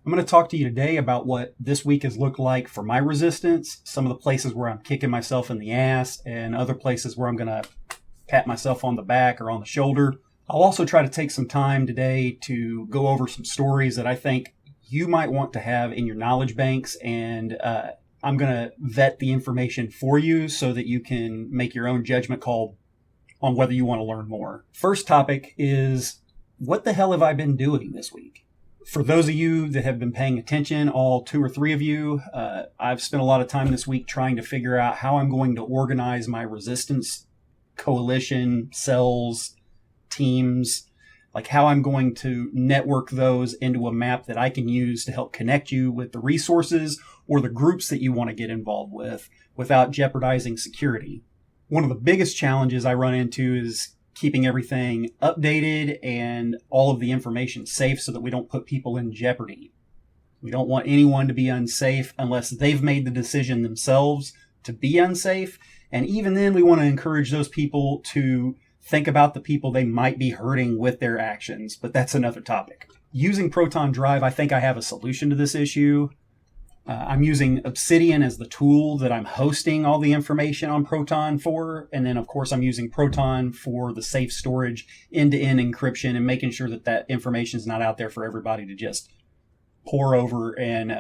I'm going to talk to you today about what this week has looked like for my resistance, some of the places where I'm kicking myself in the ass, and other places where I'm going to pat myself on the back or on the shoulder. I'll also try to take some time today to go over some stories that I think you might want to have in your knowledge banks, and I'm going to vet the information for you so that you can make your own judgment call on whether you want to learn more. First topic is, what the hell have I been doing this week? For those of you that have been paying attention, all two or three of you, I've spent a lot of time this week trying to figure out how I'm going to organize my resistance coalition, cells, teams, like how I'm going to network those into a map that I can use to help connect you with the resources or the groups that you want to get involved with without jeopardizing security. One of the biggest challenges I run into is keeping everything updated and all of the information safe so that we don't put people in jeopardy. We don't want anyone to be unsafe unless they've made the decision themselves to be unsafe. And even then, we want to encourage those people to think about the people they might be hurting with their actions. But that's another topic. Using Proton Drive, I think I have a solution to this issue. I'm using Obsidian as the tool that I'm hosting all the information on Proton for. And then, of course, I'm using Proton for the safe storage, end-to-end encryption, and making sure that that information is not out there for everybody to just pour over and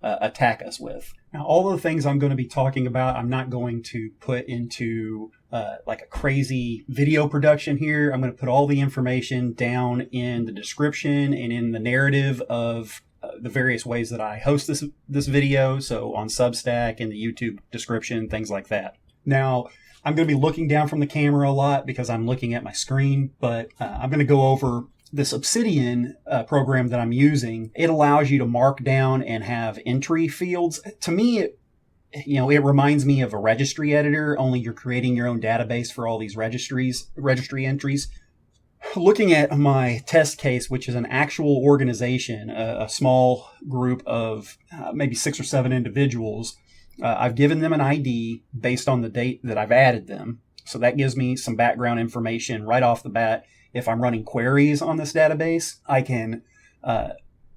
attack us with. Now, all of the things I'm going to be talking about, I'm not going to put into like a crazy video production here. I'm going to put all the information down in the description and in the narrative of the various ways that I host this video. So on Substack, in the YouTube description, things like that. Now, I'm going to be looking down from the camera a lot because I'm looking at my screen, but I'm going to go over this Obsidian program that I'm using. It allows you to mark down and have entry fields. To me, it reminds me of a registry editor, only you're creating your own database for all these registry entries. Looking at my test case, which is an actual organization, a small group of maybe 6 or 7 individuals, I've given them an ID based on the date that I've added them. So that gives me some background information right off the bat. If I'm running queries on this database, I can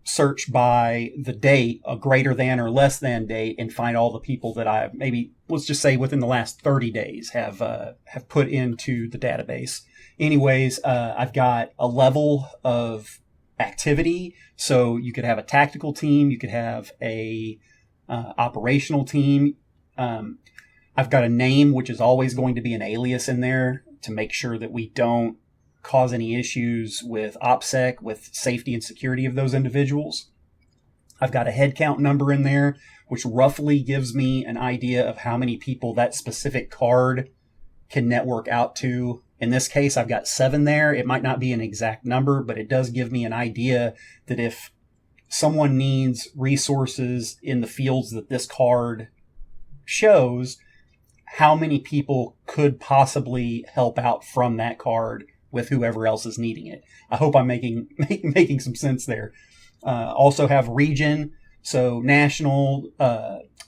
search by the date, a greater than or less than date, and find all the people that I've maybe, let's just say within the last 30 days have put into the database. Anyways, I've got a level of activity. So you could have a tactical team. You could have a operational team. I've got a name, which is always going to be an alias in there to make sure that we don't cause any issues with OPSEC, with safety and security of those individuals. I've got a head count number in there, which roughly gives me an idea of how many people that specific card can network out to. In this case, I've got 7 there. It might not be an exact number, but it does give me an idea that if someone needs resources in the fields that this card shows, how many people could possibly help out from that card with whoever else is needing it. I hope I'm making some sense there. Also have region, so national,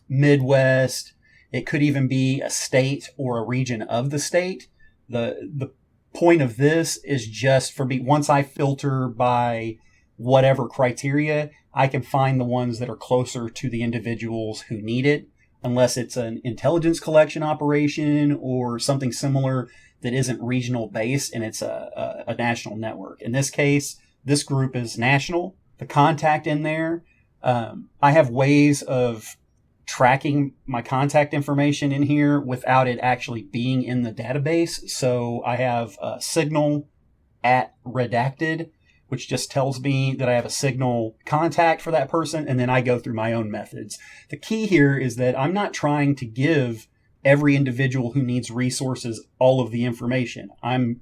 Midwest. It could even be a state or a region of the state. The point of this is just for me, once I filter by whatever criteria, I can find the ones that are closer to the individuals who need it, unless it's an intelligence collection operation or something similar that isn't regional based and it's a national network. In this case, this group is national. The contact in there, I have ways of tracking my contact information in here without it actually being in the database. So I have a signal at redacted, which just tells me that I have a signal contact for that person, and then I go through my own methods. The key here is that I'm not trying to give every individual who needs resources all of the information. I'm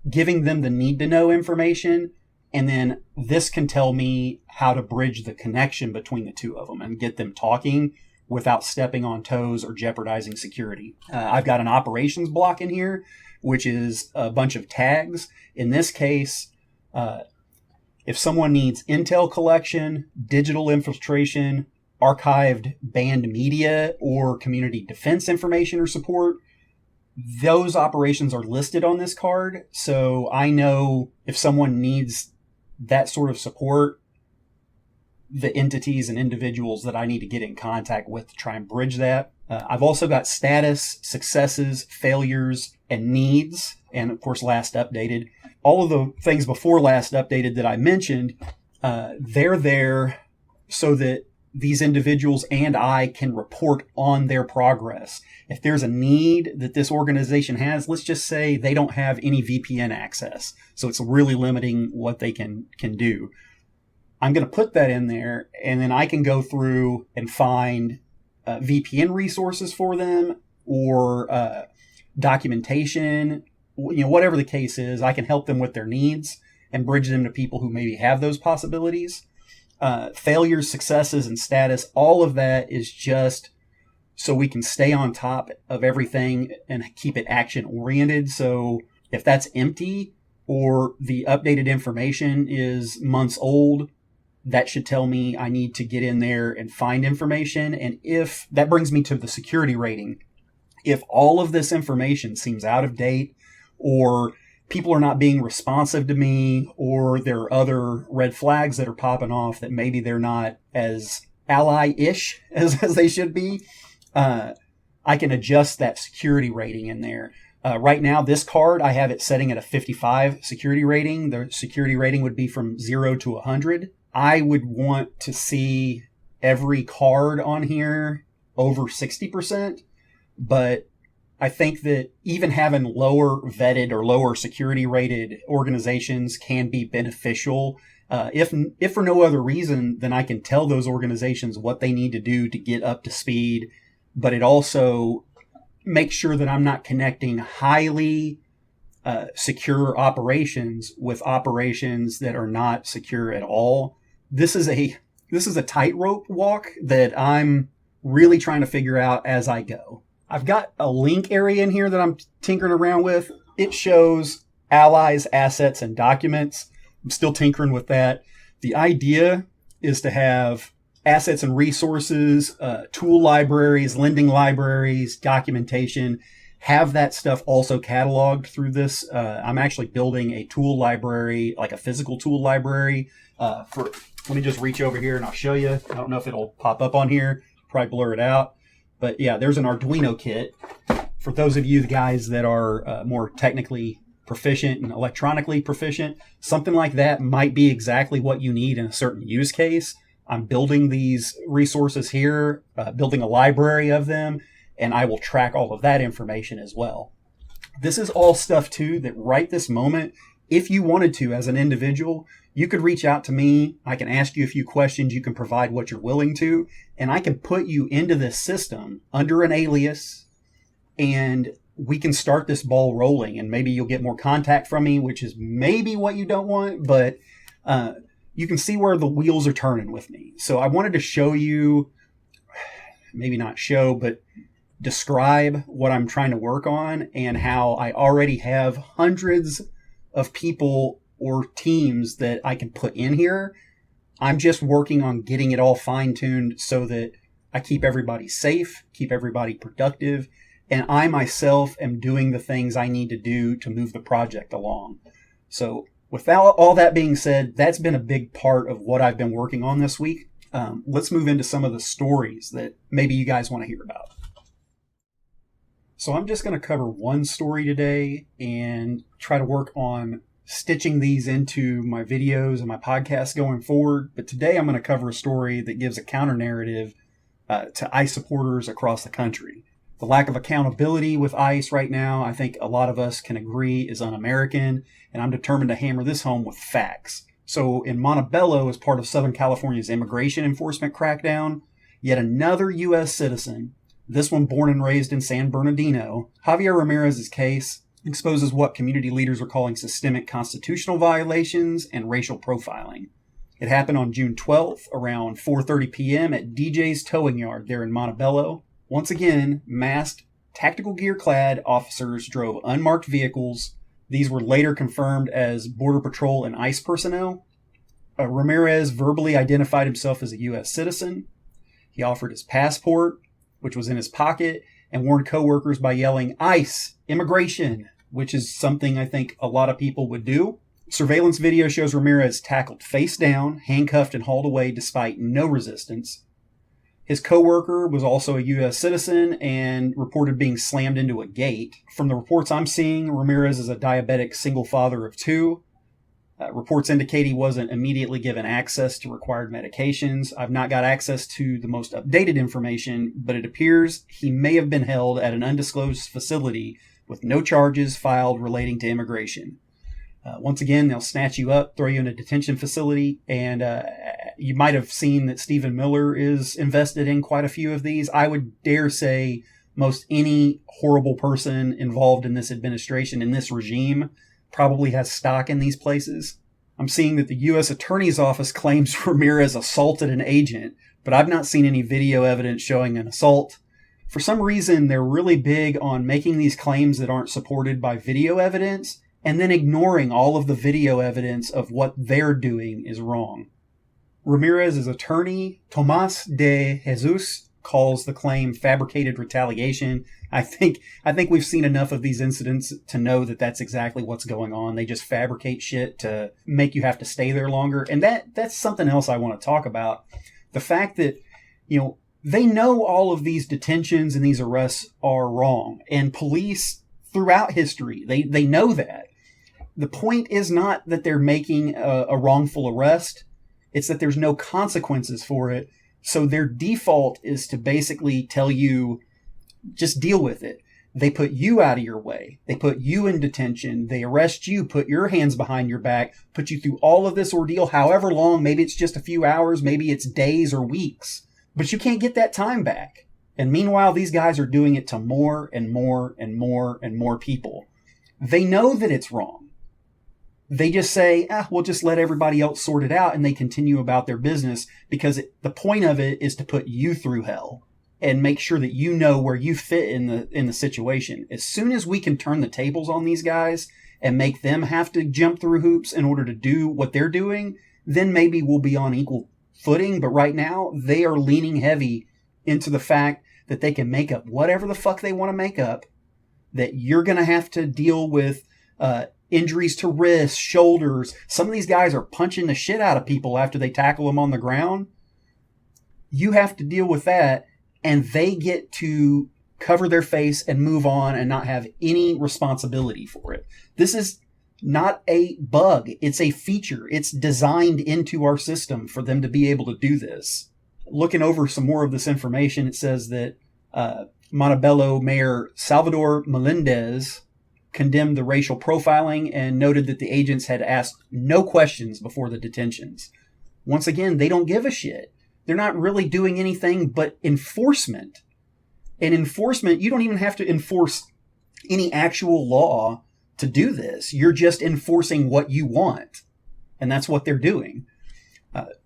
giving them the need to know information, and then this can tell me how to bridge the connection between the two of them and get them talking without stepping on toes or jeopardizing security. I've got an operations block in here, which is a bunch of tags. In this case, if someone needs intel collection, digital infiltration, archived banned media, or community defense information or support, those operations are listed on this card. So I know if someone needs that sort of support, the entities and individuals that I need to get in contact with to try and bridge that. I've also got status, successes, failures, and needs, and of course, last updated. All of the things before last updated that I mentioned, they're there so that these individuals and I can report on their progress. If there's a need that this organization has, let's just say they don't have any VPN access, so it's really limiting what they can do. I'm going to put that in there, and then I can go through and find VPN resources for them or documentation, whatever the case is. I can help them with their needs and bridge them to people who maybe have those possibilities. Failures, successes, and status, all of that is just so we can stay on top of everything and keep it action oriented. So if that's empty or the updated information is months old, that should tell me I need to get in there and find information. And if that brings me to the security rating, if all of this information seems out of date, or people are not being responsive to me, or there are other red flags that are popping off that maybe they're not as ally-ish as they should be, I can adjust that security rating in there. Right now, this card, I have it setting at a 55 security rating. The security rating would be from 0 to 100. I would want to see every card on here over 60%, but I think that even having lower vetted or lower security rated organizations can be beneficial. If for no other reason, then I can tell those organizations what they need to do to get up to speed, but it also makes sure that I'm not connecting highly secure operations with operations that are not secure at all. This is a tightrope walk that I'm really trying to figure out as I go. I've got a link area in here that I'm tinkering around with. It shows allies, assets, and documents. I'm still tinkering with that. The idea is to have assets and resources, tool libraries, lending libraries, documentation, have that stuff also cataloged through this. I'm actually building a tool library, like a physical tool library. Let me just reach over here and I'll show you. I don't know if it'll pop up on here. Probably blur it out. But yeah, there's an Arduino kit. For those of you guys that are more technically proficient and electronically proficient, something like that might be exactly what you need in a certain use case. I'm building these resources here, building a library of them, and I will track all of that information as well. This is all stuff too that right this moment, if you wanted to as an individual, you could reach out to me. I can ask you a few questions. You can provide what you're willing to, and I can put you into this system under an alias, and we can start this ball rolling, and maybe you'll get more contact from me, which is maybe what you don't want, but you can see where the wheels are turning with me. So I wanted to show you, maybe not show, but describe what I'm trying to work on and how I already have hundreds of people or teams that I can put in here. I'm just working on getting it all fine-tuned so that I keep everybody safe, keep everybody productive, and I myself am doing the things I need to do to move the project along. So without all that being said, that's been a big part of what I've been working on this week. Let's move into some of the stories that maybe you guys want to hear about. So I'm just going to cover one story today and try to work on stitching these into my videos and my podcasts going forward. But today I'm going to cover a story that gives a counter narrative to ICE supporters across the country. The lack of accountability with ICE right now, I think a lot of us can agree, is un-American, and I'm determined to hammer this home with facts. So in Montebello, as part of Southern California's immigration enforcement crackdown, yet another U.S. citizen, this one born and raised in San Bernardino, Javier Ramirez's case exposes what community leaders are calling systemic constitutional violations and racial profiling. It happened on June 12th around 4:30 p.m. at DJ's Towing Yard there in Montebello. Once again, masked, tactical gear-clad officers drove unmarked vehicles. These were later confirmed as Border Patrol and ICE personnel. Ramirez verbally identified himself as a U.S. citizen. He offered his passport, which was in his pocket, and warned coworkers by yelling, "ICE, immigration," which is something I think a lot of people would do. Surveillance video shows Ramirez tackled face down, handcuffed, and hauled away despite no resistance. His co-worker was also a U.S. citizen and reported being slammed into a gate. From the reports I'm seeing, Ramirez is a diabetic single father of two. Reports indicate he wasn't immediately given access to required medications. I've not got access to the most updated information, but it appears he may have been held at an undisclosed facility with no charges filed relating to immigration. Once again, they'll snatch you up, throw you in a detention facility, and you might have seen that Stephen Miller is invested in quite a few of these. I would dare say most any horrible person involved in this administration, in this regime, probably has stock in these places. I'm seeing that the U.S. Attorney's Office claims Ramirez assaulted an agent, but I've not seen any video evidence showing an assault. For some reason, they're really big on making these claims that aren't supported by video evidence, and then ignoring all of the video evidence of what they're doing is wrong. Ramirez's attorney, Tomas de Jesus, calls the claim fabricated retaliation. I think we've seen enough of these incidents to know that that's exactly what's going on. They just fabricate shit to make you have to stay there longer. And that's something else I want to talk about. The fact that, they know all of these detentions and these arrests are wrong. And police throughout history, they know that. The point is not that they're making a wrongful arrest. It's that there's no consequences for it. So their default is to basically tell you, just deal with it. They put you out of your way. They put you in detention. They arrest you, put your hands behind your back, put you through all of this ordeal, however long. Maybe it's just a few hours. Maybe it's days or weeks. But you can't get that time back. And meanwhile, these guys are doing it to more and more and more and more people. They know that it's wrong. They just say, we'll just let everybody else sort it out, and they continue about their business because the point of it is to put you through hell and make sure that you know where you fit in the situation. As soon as we can turn the tables on these guys and make them have to jump through hoops in order to do what they're doing, then maybe we'll be on equal footing. But right now, they are leaning heavy into the fact that they can make up whatever the fuck they want to make up, that you're going to have to deal with injuries to wrists, shoulders. Some of these guys are punching the shit out of people after they tackle them on the ground. You have to deal with that, and they get to cover their face and move on and not have any responsibility for it. This is not a bug. It's a feature. It's designed into our system for them to be able to do this. Looking over some more of this information, it says that Montebello Mayor Salvador Melendez condemned the racial profiling and noted that the agents had asked no questions before the detentions. Once again, they don't give a shit. They're not really doing anything but enforcement. And enforcement, you don't even have to enforce any actual law to do this. You're just enforcing what you want. And that's what they're doing.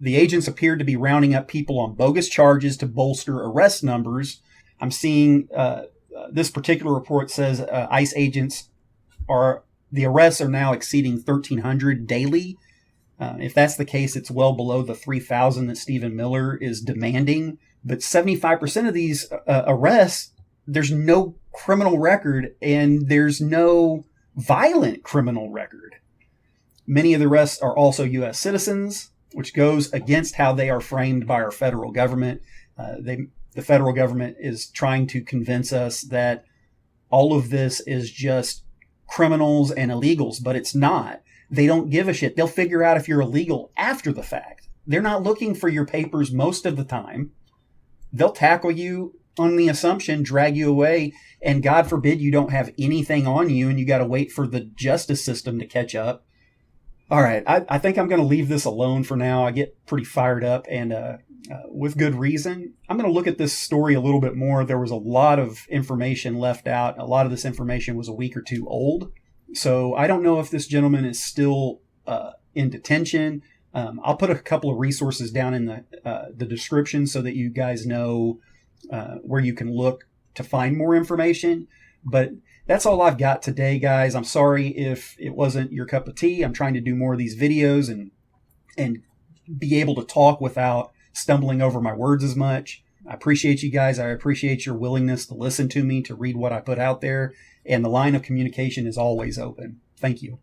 The agents appeared to be rounding up people on bogus charges to bolster arrest numbers. I'm seeing this particular report says ICE agents the arrests are now exceeding 1,300 daily. If that's the case, it's well below the 3,000 that Stephen Miller is demanding. But 75% of these arrests, there's no criminal record and there's no violent criminal record. Many of the arrests are also U.S. citizens, which goes against how they are framed by our federal government. The federal government is trying to convince us that all of this is just criminals and illegals, but it's not. They don't give a shit. They'll figure out if you're illegal after the fact. They're not looking for your papers most of the time. They'll tackle you on the assumption, drag you away, and God forbid you don't have anything on you and you got to wait for the justice system to catch up. All right, I think I'm going to leave this alone for now. I get pretty fired up, and with good reason. I'm going to look at this story a little bit more. There was a lot of information left out. A lot of this information was a week or two old. So I don't know if this gentleman is still in detention. I'll put a couple of resources down in the description so that you guys know where you can look to find more information. But that's all I've got today, guys. I'm sorry if it wasn't your cup of tea. I'm trying to do more of these videos and be able to talk without stumbling over my words as much. I appreciate you guys. I appreciate your willingness to listen to me, to read what I put out there. And the line of communication is always open. Thank you.